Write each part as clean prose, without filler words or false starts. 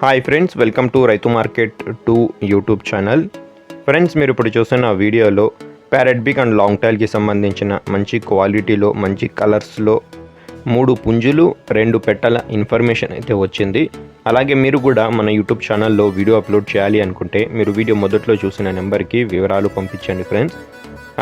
Hi friends, welcome to రైతు market 2 YouTube channel. Friends, మీరు ఇప్పుడు చూస్తున్న వీడియోలో ప్యారెట్ బిగ్ అండ్ లాంగ్ టైల్కి సంబంధించిన మంచి క్వాలిటీలో మంచి కలర్స్లో 3 పుంజులు 2 పెట్టల ఇన్ఫర్మేషన్ అయితే వచ్చింది. అలాగే మీరు కూడా మన యూట్యూబ్ ఛానల్లో వీడియో అప్లోడ్ చేయాలి అనుకుంటే మీరు వీడియో మొదట్లో చూసిన నెంబర్కి వివరాలు పంపించండి ఫ్రెండ్స్.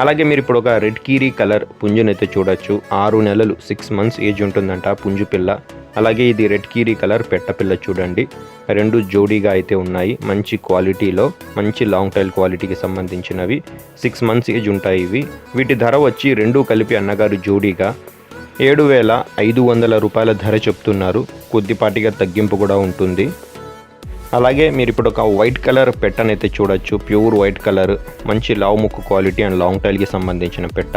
అలాగే మీరు ఇప్పుడు ఒక రెడ్ కీరీ కలర్ పుంజునైతే చూడొచ్చు. 6 నెలలు 6 మంత్స్ ఏజ్ ఉంటుందంట పుంజు పిల్ల. అలాగే ఇది రెడ్ కీరీ కలర్ పెట్టపిల్ల చూడండి. 2 జోడీగా అయితే ఉన్నాయి. మంచి క్వాలిటీలో మంచి లాంగ్ టైల్ క్వాలిటీకి సంబంధించినవి. 6 మంత్స్ ఏజ్ ఉంటాయి ఇవి. వీటి ధర వచ్చి 2 కలిపి అన్నగారు జోడీగా 7,500 రూపాయల ధర చెప్తున్నారు. కొద్దిపాటిగా తగ్గింపు కూడా ఉంటుంది. అలాగే మీరు ఇప్పుడు ఒక వైట్ కలర్ పెట్టనైతే చూడొచ్చు. ప్యూర్ వైట్ కలర్, మంచి లావు ముక్కు క్వాలిటీ అండ్ లాంగ్ టైల్కి సంబంధించిన పెట్ట.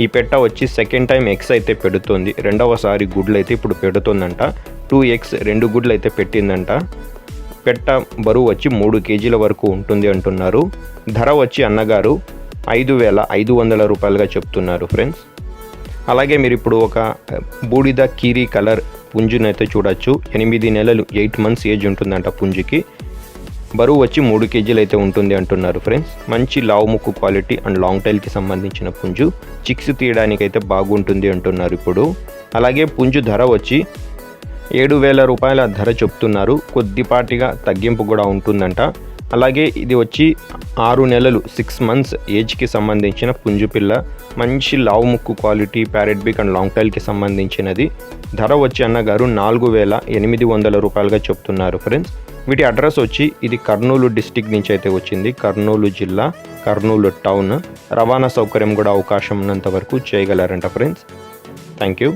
ఈ పెట్ట వచ్చి సెకండ్ టైం ఎగ్స్ అయితే పెడుతుంది. రెండవసారి గుడ్లు అయితే ఇప్పుడు పెడుతుందంట. 2 eggs 2 గుడ్లు అయితే పెట్టిందంట. పెట్ట బరువు వచ్చి 3 కేజీల వరకు ఉంటుంది అంటున్నారు. ధర వచ్చి అన్నగారు 5,500 రూపాయలుగా చెప్తున్నారు ఫ్రెండ్స్. అలాగే మీరు ఇప్పుడు ఒక బూడిద కీరీ కలర్ పుంజునైతే చూడొచ్చు. 8 నెలలు 8 మంత్స్ ఏజ్ ఉంటుందంట పుంజుకి. బరువు వచ్చి 3 కేజీలు అయితే ఉంటుంది అంటున్నారు ఫ్రెండ్స్. మంచి లావు ముక్కు క్వాలిటీ అండ్ లాంగ్ టైల్కి సంబంధించిన పుంజు. చిక్స్ తీయడానికైతే బాగుంటుంది అంటున్నారు ఇప్పుడు. అలాగే పుంజు ధర వచ్చి 7,000 రూపాయల ధర చెప్తున్నారు. కొద్దిపాటిగా తగ్గింపు కూడా ఉంటుందంట. అలాగే ఇది వచ్చి 6 నెలలు 6 మంత్స్ ఏజ్కి సంబంధించిన పుంజు పిల్ల. మంచి లావు ముక్కు quality parrot big and long టైల్కి సంబంధించినది. ధర వచ్చి అన్నగారు 4,800 రూపాయలుగా చెప్తున్నారు ఫ్రెండ్స్. వీటి అడ్రస్ వచ్చి ఇది కర్నూలు డిస్టిక్ నుంచి అయితే వచ్చింది. కర్నూలు జిల్లా, కర్నూలు టౌన్. రవాణా సౌకర్యం కూడా అవకాశం ఉన్నంత వరకు చేయగలరంట ఫ్రెండ్స్. Thank you.